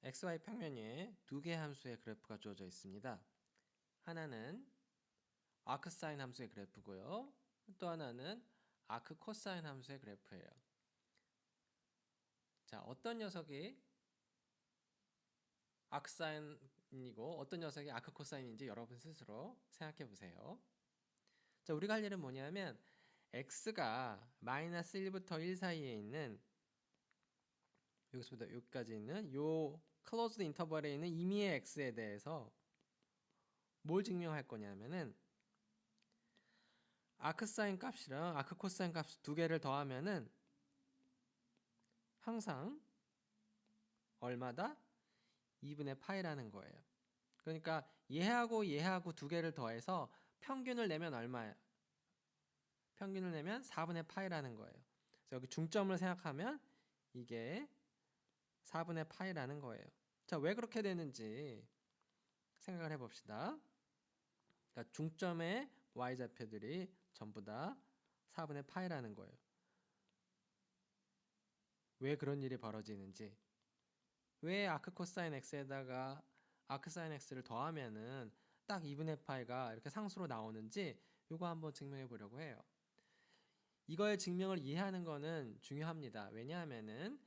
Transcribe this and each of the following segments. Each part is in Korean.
xy 평면에 두 개의 함수의 그래프가 주어져 있습니다. 하나는 아크사인 함수의 그래프고요. 또 하나는 아크 코사인 함수의 그래프예요. 자, 어떤 녀석이 아크사인이고 어떤 녀석이 아크 코사인인지 여러분 스스로 생각해 보세요. 자, 우리가 할 일은 뭐냐면 x가 마이너스 1부터 1 사이에 있는 여기서부터 여기까지 있는 요 클로즈드 인터벌에 있는 임의의 x에 대해서 뭘 증명할 거냐면은 아크사인 값이랑 아크 코사인 값 두 개를 더하면은 항상 얼마다? 2분의 파이라는 거예요. 그러니까 얘하고 두 개를 더해서 평균을 내면 얼마예요? 평균을 내면 4분의 파이라는 거예요. 그래서 여기 중점을 생각하면 이게 4분의 파이라는 거예요. 자, 왜 그렇게 되는지 생각을 해봅시다. 그러니까 중점의 y좌표들이 전부 다 4분의 파이라는 거예요. 왜 그런 일이 벌어지는지, 왜 아크 코사인 x에다가 아크 사인 x를 더하면은 딱 2분의 파이가 이렇게 상수로 나오는지 이거 한번 증명해 보려고 해요. 이거의 증명을 이해하는 거는 중요합니다. 왜냐하면은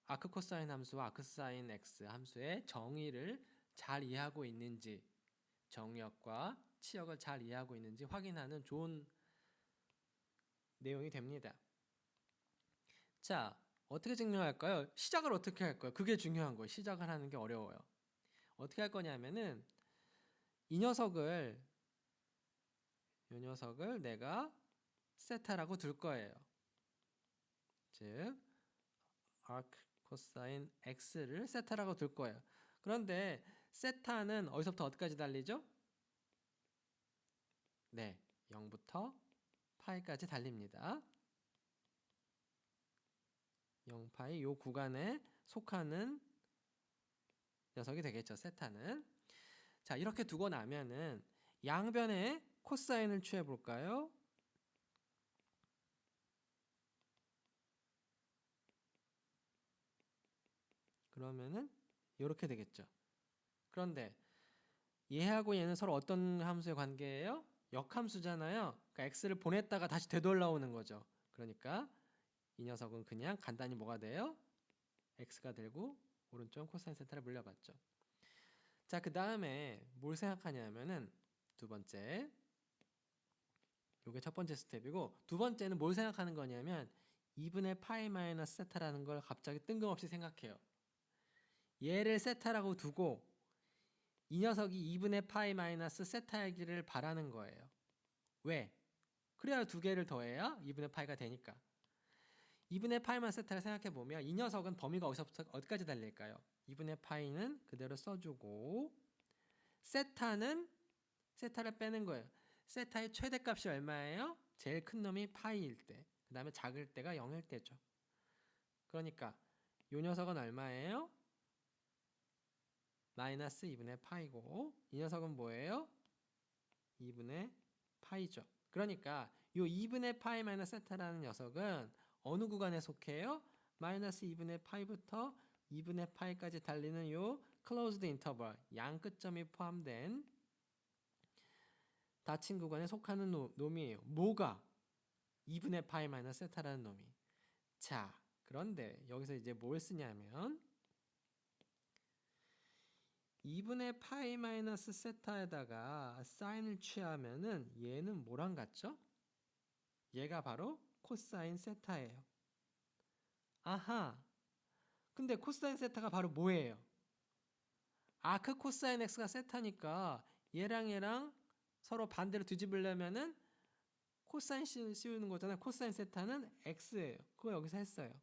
아크 코사인 함수와 아크 사인 x 함수의 정의를 잘 이해하고 있는지, 정역과 치역을 잘 이해하고 있는지 확인하는 좋은 내용이 됩니다. 자, 어떻게 증명할까요? 시작을 어떻게 할까요? 그게 중요한 거예요. 시작을 하는 게 어려워요. 어떻게 할 거냐면은 이 녀석을 내가 세타라고 둘 거예요. 즉 arc 코사인 x를 세타라고 둘 거예요. 그런데 세타는 어디서부터 어디까지 달리죠? 네, 0부터 파이까지 달립니다. 0파이 요 구간에 속하는 녀석이 되겠죠. 세타는. 자, 이렇게 두고 나면은 양변에 코사인을 취해 볼까요? 그러면은 이렇게 되겠죠. 그런데 얘하고 얘는 서로 어떤 함수의 관계예요? 역함수잖아요. 그러니까 x를 보냈다가 다시 되돌아오는 거죠. 그러니까 이 녀석은 그냥 간단히 뭐가 돼요? x가 되고 오른쪽 코사인 세타를 물려봤죠. 자, 그 다음에 뭘 생각하냐면은 두 번째, 요게 첫 번째 스텝이고 두 번째는 뭘 생각하는 거냐면 2분의 파이 마이너스 세타라는 걸 갑자기 뜬금없이 생각해요. 얘를 세타라고 두고 이 녀석이 2분의 파이 마이너스 세타이기를 바라는 거예요. 왜? 그래야 두 개를 더해야 2분의 파이가 되니까. 2분의 파이 마이너스 세타를 생각해 보면 이 녀석은 범위가 어디서부터 어디까지 달릴까요? 2분의 파이는 그대로 써주고 세타를 빼는 거예요. 세타의 최대값이 얼마예요? 제일 큰 놈이 파이일 때, 그 다음에 작을 때가 0일 때죠. 그러니까 이 녀석은 얼마예요? 마이너스 2분의 파이고 이 녀석은 뭐예요? 2분의 파이죠. 그러니까 이 2분의 파이 마이너스 세타라는 녀석은 어느 구간에 속해요? 마이너스 2분의 파이부터 2분의 파이까지 달리는 요 closed interval, 양 끝점이 포함된 닫힌 구간에 속하는 놈이에요. 뭐가? 2분의 파이 마이너스 세타라는 놈이. 자, 그런데 여기서 이제 뭘 쓰냐면 2분의 파이 마이너스 세타에다가 사인을 취하면은 얘는 뭐랑 같죠? 얘가 바로 코사인 세타예요. 아하. 근데 코사인 세타가 바로 뭐예요? 아크 코사인 x가 세타니까 얘랑 서로 반대로 뒤집으려면은 코사인 씌우는 거잖아요. 코사인 세타는 x예요. 그거 여기서 했어요.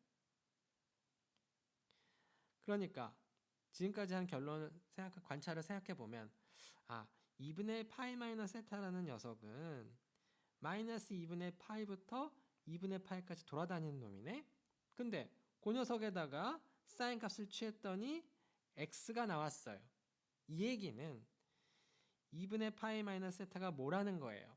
그러니까 지금까지 한 관찰을 생각해 보면 2분의 파이 마이너스 세타라는 녀석은 마이너스 2분의 파이부터 2분의 파이까지 돌아다니는 놈이네. 근데 그 녀석에다가 사인 값을 취했더니 x가 나왔어요. 이 얘기는 2분의 파이 마이너스 세타가 뭐라는 거예요?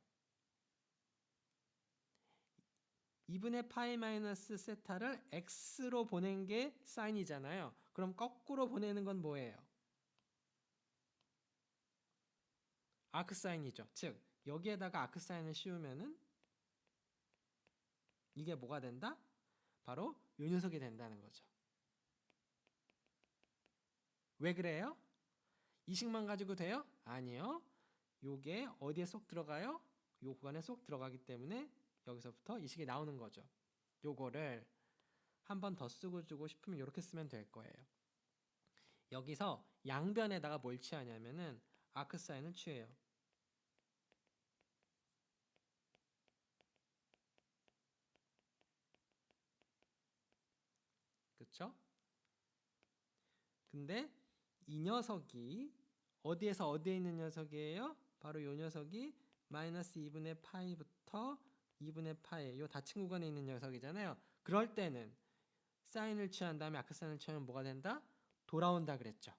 2분의 파이 마이너스 세타를 x로 보낸 게 사인이잖아요. 그럼 거꾸로 보내는 건 뭐예요? 아크 사인이죠. 즉 여기에다가 아크 사인을 씌우면은 이게 뭐가 된다? 바로 요 녀석이 된다는 거죠. 왜 그래요? 이 식만 가지고 돼요? 아니요. 요게 어디에 쏙 들어가요? 요 구간에 쏙 들어가기 때문에 여기서부터 이 식이 나오는 거죠. 요거를 한 번 더 쓰고 주고 싶으면 이렇게 쓰면 될 거예요. 여기서 양변에다가 뭘 취하냐면은 아크 사인을 취해요. 그쵸? 근데 이 녀석이 어디에서 어디에 있는 녀석이에요? 바로 요 녀석이 마이너스 2분의 파이부터 2분의 파이 요 닫힌 구간에 있는 녀석이잖아요. 그럴 때는 사인을 취한 다음에 아크 사인을 취하면 뭐가 된다? 돌아온다 그랬죠.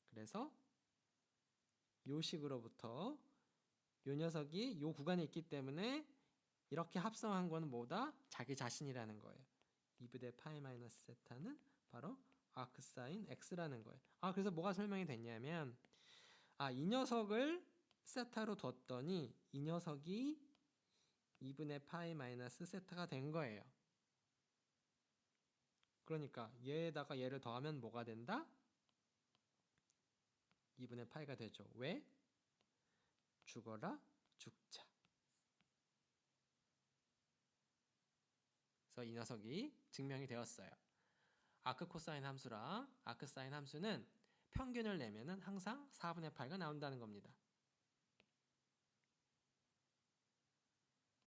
그래서 요 식으로부터 요 녀석이 요 구간에 있기 때문에 이렇게 합성한 거는 뭐다? 자기 자신이라는 거예요. 2분의 파이 마이너스 세타는 바로 아크 사인 x라는 거예요. 그래서 뭐가 설명이 됐냐면 이 녀석을 세타로 뒀더니 이 녀석이 2분의 파이 마이너스 세타가 된 거예요. 그러니까 얘에다가 얘를 더하면 뭐가 된다? 2분의 파이가 되죠. 왜? 죽어라 죽자. 그래서 이 녀석이 증명이 되었어요. 아크 코사인 함수랑 아크 사인 함수는 평균을 내면은 항상 4분의 8가 나온다는 겁니다.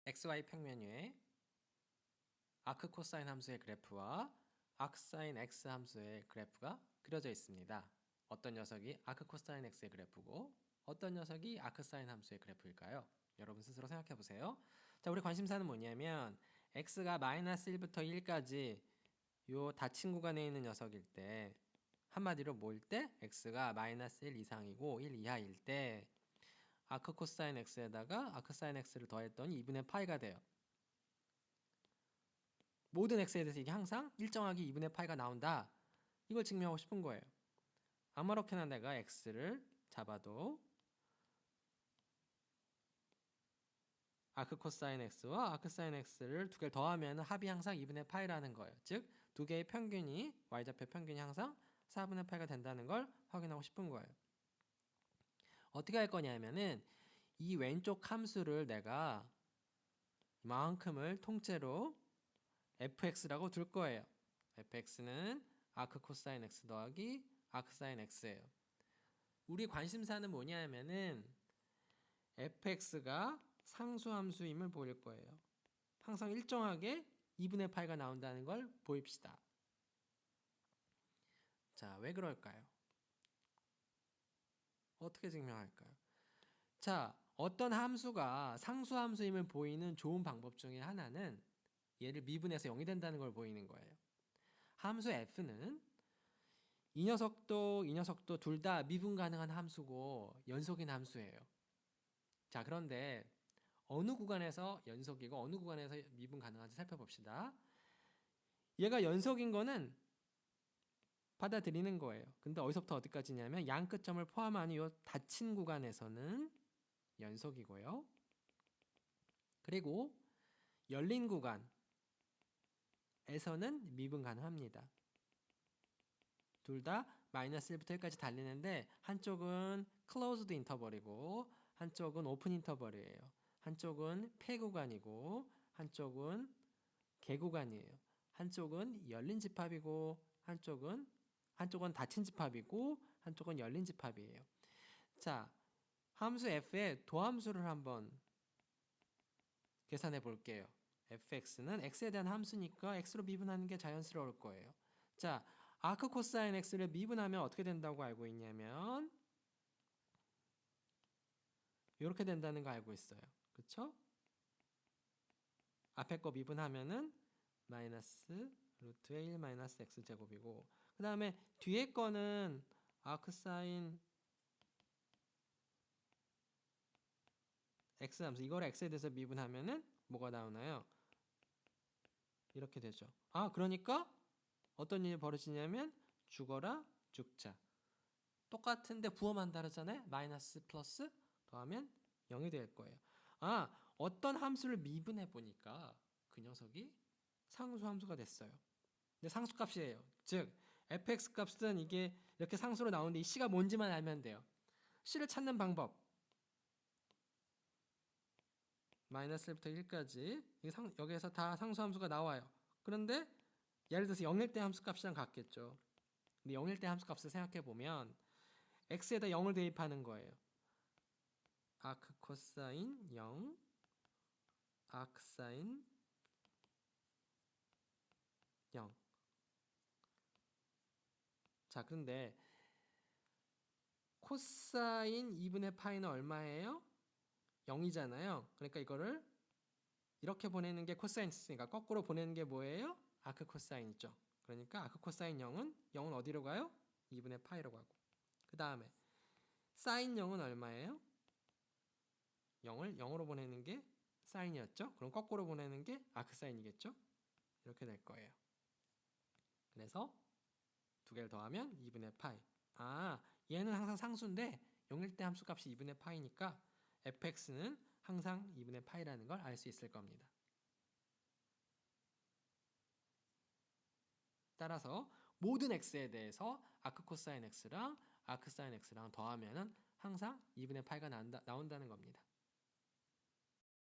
xy 평면 위에 아크 코사인 함수의 그래프와 아크 사인 x 함수의 그래프가 그려져 있습니다. 어떤 녀석이 아크 코사인 x의 그래프고 어떤 녀석이 아크 사인 함수의 그래프일까요? 여러분 스스로 생각해 보세요. 자, 우리 관심사는 뭐냐면 x가 마이너스 1부터 1까지 요 닫힌 구간에 있는 녀석일 때 한마디로 뭐일 때? x가 마이너스 1 이상이고 1 이하일 때 아크 코사인 x에다가 아크 사인 x를 더했더니 2분의 파이가 돼요. 모든 x에 대해서 이게 항상 일정하게 2분의 파이가 나온다. 이걸 증명하고 싶은 거예요. 아무렇게나 내가 x를 잡아도 아크 코사인 x와 아크 사인 x를 두 개를 더하면 합이 항상 2분의 파이라는 거예요. 즉 두 개의 평균이 y좌표 평균이 항상 4분의 8가 된다는 걸 확인하고 싶은 거예요. 어떻게 할 거냐면은 이 왼쪽 함수를 내가 이만큼을 통째로 fx라고 둘 거예요. fx는 아크 코사인 x 더하기 아크 사인 x예요. 우리 관심사는 뭐냐면은 fx가 상수함수임을 보일 거예요. 항상 일정하게 2분의 파이가 나온다는 걸 보입시다. 자, 왜 그럴까요? 어떻게 증명할까요? 자, 어떤 함수가 상수함수임을 보이는 좋은 방법 중에 하나는 얘를 미분해서 0이 된다는 걸 보이는 거예요. 함수 f는 이 녀석도 둘 다 미분 가능한 함수고 연속인 함수예요. 자, 그런데 어느 구간에서 연속이고 어느 구간에서 미분 가능한지 살펴봅시다. 얘가 연속인 거는 받아들이는 거예요. 근데 어디서부터 어디까지냐면 양 끝점을 포함한 이 닫힌 구간에서는 연속이고요. 그리고 열린 구간에서는 미분 가능합니다. 둘 다 마이너스 1부터 1까지 달리는데 한쪽은 closed 인터벌이고 한쪽은 오픈 인터벌이에요. 한쪽은 폐구간이고 한쪽은 개구간이에요. 한쪽은 열린 집합이고 한쪽은 닫힌 집합이고 한쪽은 열린 집합이에요. 자, 함수 f의 도함수를 한번 계산해 볼게요. fx는 x에 대한 함수니까 x로 미분하는 게 자연스러울 거예요. 자, 아크 코사인 x를 미분하면 어떻게 된다고 알고 있냐면 이렇게 된다는 거 알고 있어요. 그쵸? 앞에 거 미분하면은 마이너스 루트의 1 마이너스 x 제곱이고 그 다음에 뒤에 거는 아크 사인 x 함수 이걸 x에 대해서 미분하면은 뭐가 나오나요? 이렇게 되죠. 아, 그러니까 어떤 일이 벌어지냐면 죽어라, 죽자. 똑같은데 부호만 다르잖아요. 마이너스 플러스 더하면 0이 될 거예요. 아, 어떤 함수를 미분해 보니까 그 녀석이 상수 함수가 됐어요. 근데 상수 값이에요. 즉 fx 값은 이게 이렇게 상수로 나오는데 이 c가 뭔지만 알면 돼요. c를 찾는 방법. 마이너스 1부터 1까지 여기에서 다 상수 함수가 나와요. 그런데 예를 들어서 0일 때 함수 값이랑 같겠죠. 근데 0일 때 함수 값을 생각해 보면 x에다 0을 대입하는 거예요. 아크 코사인 0, 아크 사인 0. 자, 그런데 코사인 2분의 파이는 얼마예요? 0이잖아요. 그러니까 이거를 이렇게 보내는 게 코사인 있으니까 거꾸로 보내는 게 뭐예요? 아크 코사인이죠. 그러니까 아크 코사인 0은 어디로 가요? 2분의 파이로 가고. 그 다음에 사인 0은 얼마예요? 0을 0으로 보내는 게 사인이었죠. 그럼 거꾸로 보내는 게 아크 사인이겠죠. 이렇게 될 거예요. 그래서 두 개를 더하면 2분의 파이. 아, 얘는 항상 상수인데 0일 때 함수값이 2분의 파이니까 fx는 항상 2분의 파이라는 걸 알 수 있을 겁니다. 따라서 모든 x에 대해서 아크 코사인 x랑 아크 사인 x랑 더하면은 항상 2분의 파이가 나온다는 겁니다.